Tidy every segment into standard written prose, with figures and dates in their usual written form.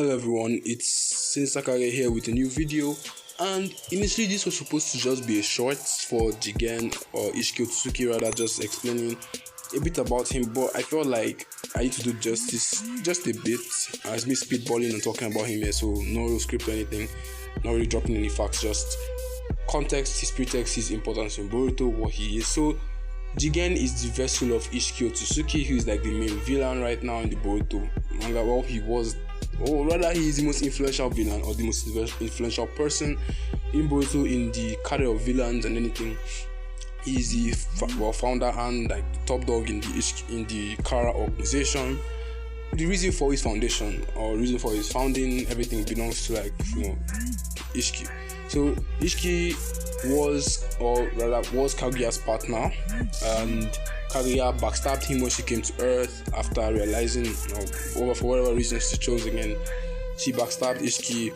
Hello everyone, it's Sakage here with a new video, and initially this was supposed to just be a short for Jigen or Isshiki Otsutsuki, rather, just explaining a bit about him, but I felt like I need to do justice just a bit as me speedballing and talking about him here, so no real script or anything, not really dropping any facts, just context, his pretext, his importance in Boruto, what he is. So Jigen is the vessel of Isshiki Otsutsuki, who is like the main villain right now in the Boruto manga. Well, he is the most influential villain, or the most influential person in Boruto in the career of villains and anything. He is the founder and like top dog in the Kara organization. The reason for his foundation, or reason for his founding, everything belongs to Isshiki. So Isshiki was Kaguya's partner, and Kaguya backstabbed him when she came to Earth after realizing, for whatever reason she chose again, she backstabbed Isshiki.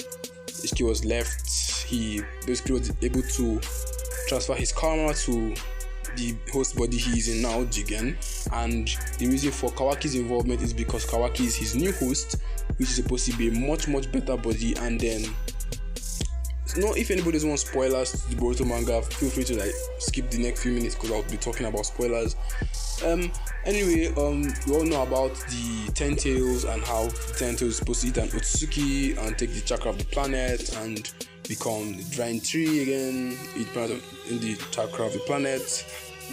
Isshiki was left. He basically was able to transfer his karma to the host body he is in now, Jigen, and the reason for Kawaki's involvement is because Kawaki is his new host, which is supposed to be a much better body. And then, if anybody doesn't want spoilers to the Boruto manga, feel free to skip the next few minutes because I'll be talking about spoilers. Anyway, we all know about the 10 tails and how the 10 tails is supposed to eat an Otsutsuki and take the chakra of the planet and become the giant tree again, eat part in the chakra of the planet,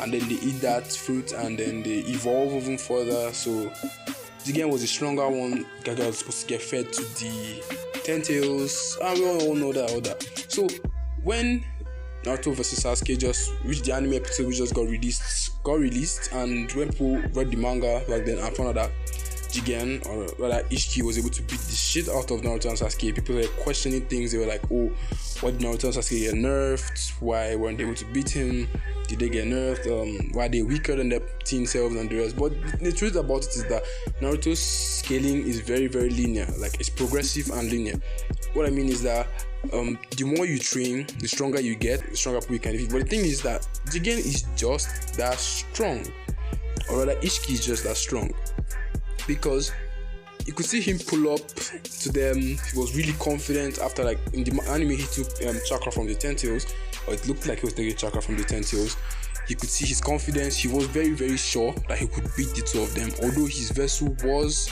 and then they eat that fruit and then they evolve even further. So Jigen was the stronger one. Kaguya was supposed to get fed to the 10 tails, and we all know that. So when Naruto vs Sasuke just reached the anime episode, which just got released, and when people read the manga back then and found out that Jigen, or rather Isshiki, was able to beat the shit out of Naruto and Sasuke, people were questioning things. They were like, oh, why did Naruto and Sasuke get nerfed? Why weren't they able to beat him? Did they get nerfed? Why are they weaker than their teen selves and the rest? But the truth about it is that Naruto's scaling is very linear. It's progressive and linear. What I mean is that the more you train, the stronger you get, the stronger people you can defeat. But the thing is that Jigen is just that strong, or rather Isshiki is just that strong, because you could see him pull up to them. He was really confident after, in the anime, he took chakra from the 10 tails, or it looked like he was taking chakra from the 10 tails. You could see his confidence. He was very sure that he could beat the two of them, although his vessel was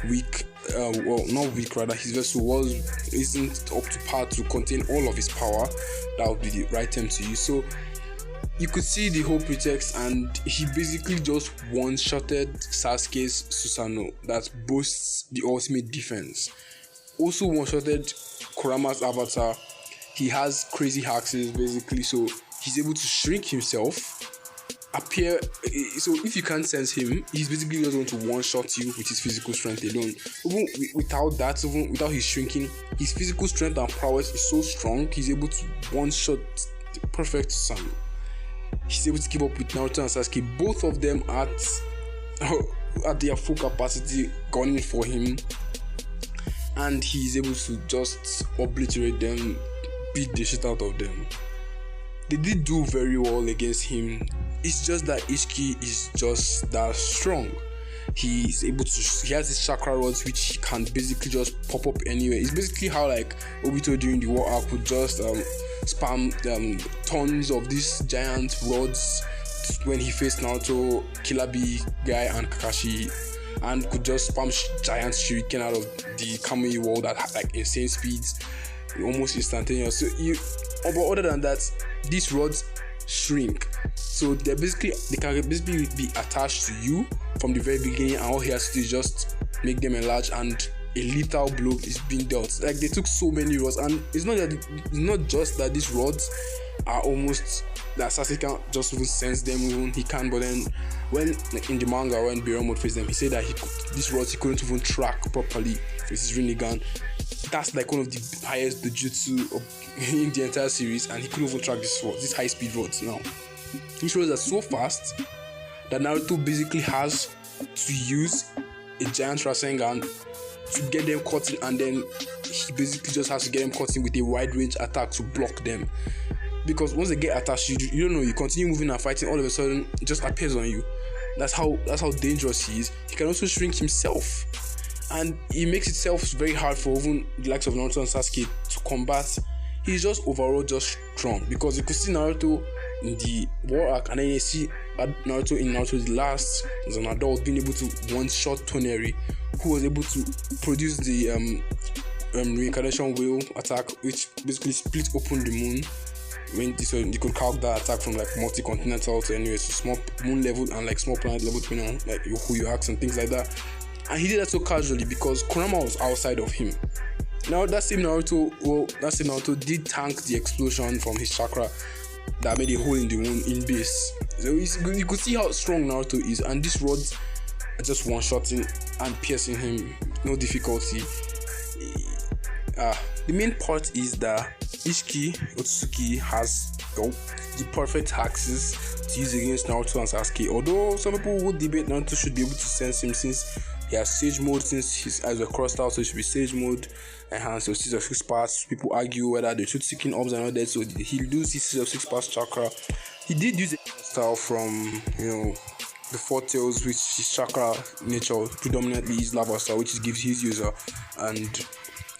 weak. Not weak, rather his vessel isn't up to par to contain all of his power. That would be the right term to use. So you could see the whole pretext, and he basically just one-shotted Sasuke's Susanoo that boasts the ultimate defense. Also one-shotted Kurama's avatar. He has crazy axes basically, so he's able to shrink himself, appear. So if you can't sense him, he's basically just going to one-shot you with his physical strength alone. Even without his shrinking, his physical strength and prowess is so strong, he's able to one-shot the perfect Susanoo. He's able to keep up with Naruto and Sasuke, both of them at their full capacity, gunning for him, and he's able to just obliterate them, beat the shit out of them. They did do very well against him. It's just that Isshiki is just that strong. He has his chakra rods, which he can basically just pop up anywhere. It's basically how Obito during the war arc would just spam tons of these giant rods when he faced Naruto, Killer Bee guy, and Kakashi, and could just spam giant shuriken out of the Kamui wall that had insane speeds, almost instantaneous. But other than that, these rods shrink, so they can basically be attached to you from the very beginning, and all he has to do is just make them enlarge, and a lethal blow is being dealt. They took so many rods, and it's not just that these rods are almost that Sasuke can't just even sense them. Even he can, but then when in the manga, when Beerus faced them, he said that these rods he couldn't even track properly with his Rinnegan. That's one of the highest jutsu in the entire series, and he couldn't even track these high speed rods. Now these rods are so fast that Naruto basically has to use a giant Rasengan to get them caught in, and then he basically just has to get them caught in with a wide range attack to block them. Because once they get attached, you don't know, you continue moving and fighting, all of a sudden it just appears on you. That's how dangerous he is. He can also shrink himself. and it makes itself very hard for even the likes of Naruto and Sasuke to combat. He's just overall just strong, because you could see Naruto in the war arc, and then you see Naruto in Naruto the Last as an adult being able to one-shot Toneri, who was able to produce the reincarnation wheel attack, which basically split open the moon. When you could calc that attack from like multi-continental to anyway, so small moon level and like small planet level, depending on like who you ask and things like that. And he did that so casually because Kurama was outside of him. Now that same Naruto did tank the explosion from his chakra that made a hole in the moon in base. So you could see how strong Naruto is, and these rods are just one-shotting and piercing him, no difficulty. The main part is that Isshiki Otsutsuki has the perfect axes to use against Naruto and Sasuke. Although some people would debate Naruto should be able to sense him, since he has Sage mode, since his eyes were crossed out, so it should be Sage mode enhanced, so 6 of 6 parts. People argue whether the truth seeking orbs are not dead, so he loses his 6 of 6 parts chakra. He did use a style from the Four Tails, which his chakra nature predominantly is lava style, which gives his user, and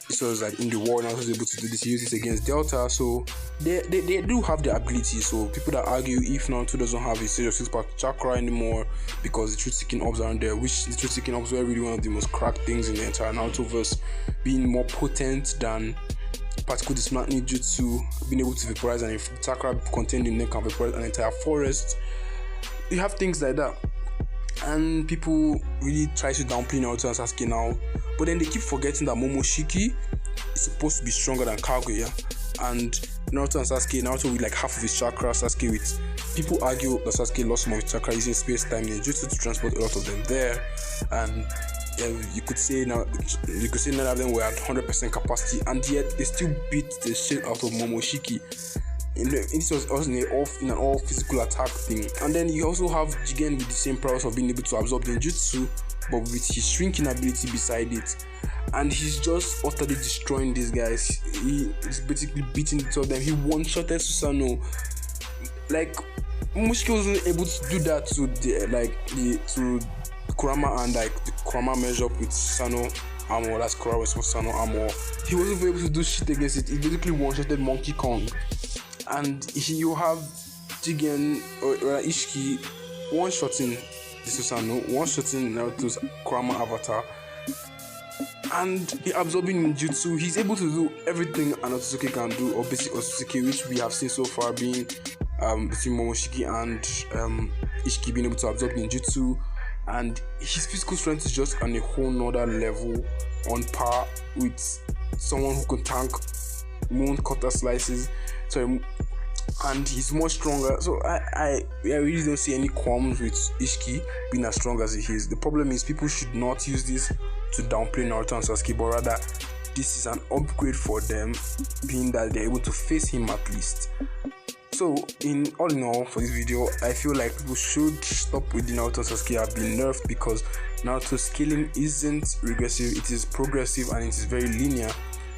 this was like in the war. Naruto was able to do this. He used this against Delta, so they do have the ability. So people that argue if Naruto doesn't have his Sage of 6 Pack chakra anymore because the truth seeking orbs aren't there, which the truth seeking orbs were really one of the most cracked things in the entire Naruto verse, being more potent than particle dismantling jutsu, being able to vaporize, and if chakra contained in them can vaporize an entire forest. You have things like that, and people really try to downplay Naruto and Sasuke now, but then they keep forgetting that Momoshiki is supposed to be stronger than Kaguya, and Naruto and Sasuke, Naruto with like half of his chakra, Sasuke with, people argue that Sasuke lost some of his chakra using space-time ninjutsu to transport a lot of them there, and you could say none of them were at 100% capacity, and yet they still beat the shit out of Momoshiki. This was also in an all physical attack thing. And then you also have Jigen with the same prowess of being able to absorb the jutsu, but with his shrinking ability beside it. And he's just utterly destroying these guys. He is basically beating the two of them. He one-shotted Susanoo. Like, Momoshiki wasn't able to do that to Kurama, and like the Kurama measure up with Susanoo armor. That's Kurama's Susanoo armor. He wasn't able to do shit against it. He basically one-shotted Monkey Kong. And you have Jigen or Isshiki one-shotting the Susanoo, one-shotting Naruto's Kurama avatar, and he absorbing ninjutsu. He's able to do everything an Otsutsuki can do, or basic Otsutsuki, which we have seen so far being between Momoshiki and Isshiki being able to absorb ninjutsu, and his physical strength is just on a whole nother level, on par with someone who can tank moon cutter slices. And he's much stronger. So I really don't see any qualms with Isshiki being as strong as he is. The problem is people should not use this to downplay Naruto and Sasuke, but rather this is an upgrade for them, being that they're able to face him at least. So all in all, for this video, I feel like people should stop with the Naruto and Sasuke have been nerfed, because Naruto's scaling isn't regressive, it is progressive, and it is very linear,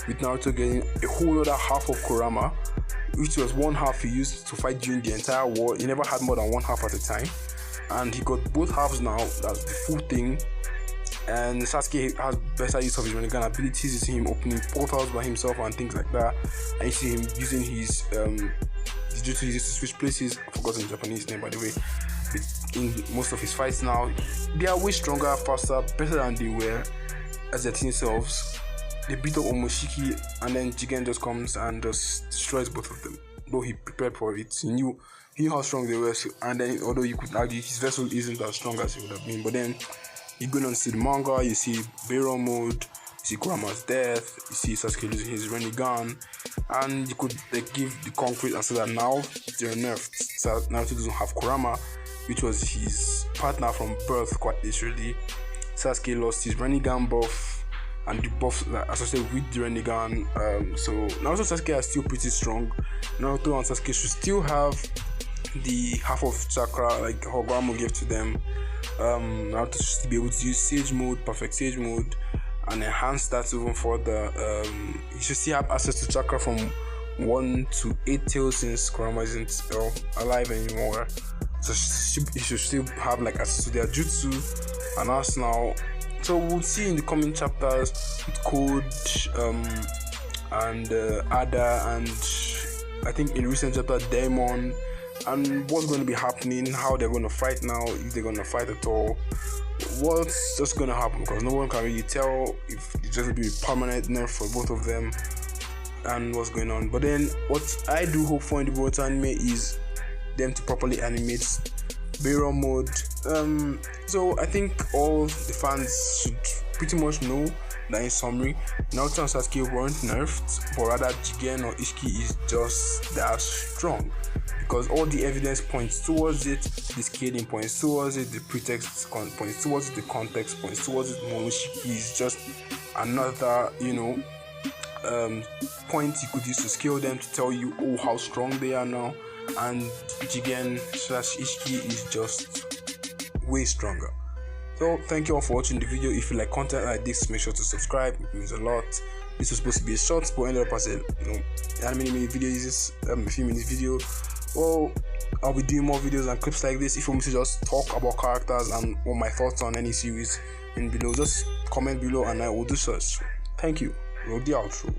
with Naruto getting a whole other half of Kurama, which was one half he used to fight during the entire war. He never had more than one half at a time, and he got both halves now. That's the full thing. And Sasuke has better use of his Rinnegan abilities. You see him opening portals by himself and things like that, and you see him using his jutsu he uses to switch places. I've forgotten the Japanese name, by the way. In most of his fights now, they are way stronger, faster, better than they were as their teen selves. They beat up Momoshiki, and then Jigen just comes and just destroys both of them. Though he prepared for it, he knew how strong they were, and then although you could argue his vessel isn't as strong as he would have been, but then you go on to see the manga, you see Beiro mode, you see Kurama's death, you see Sasuke losing his Rinnegan, and you could give the concrete and say that now they're nerfed. So Naruto doesn't have Kurama, which was his partner from birth, quite literally. Sasuke lost his Rinnegan buff, and the buffs associated with the Rinnegan. So Naruto and Sasuke are still pretty strong. Naruto and Sasuke should still have the half of chakra like Hogwaramo gave to them. Naruto should be able to use Sage mode, perfect Sage mode, and enhance that even further. He should still have access to chakra from 1 to 8 tails, since Kurama isn't alive anymore. So he should still have like access to their jutsu, and us now So we'll see in the coming chapters with Code and Ada, and I think in recent chapter Daemon, and what's going to be happening, how they're going to fight now, if they're going to fight at all, what's just going to happen, because no one can really tell if it's just going to be a permanent nerf for both of them and what's going on. But then what I do hope for in the Boruto anime is them to properly animate Bayron mode. So I think all the fans should pretty much know that in summary, Naruto and Sasuke weren't nerfed, but rather Jigen or Isshiki is just that strong, because all the evidence points towards it, the scaling points towards it, the pretext points towards it, the context points towards it. Momoshiki is just another, point you could use to scale them to tell you, oh, how strong they are now. And Jigen / Isshiki is just way stronger. So thank you all for watching the video. If you like content like this, make sure to subscribe. It means a lot. This was supposed to be a short, but ended up as a mini video. Is a few minutes video. Well, I'll be doing more videos and clips like this. If you want me to just talk about characters and what my thoughts on any series in below, just comment below and I will do such. Thank you. Roll the outro.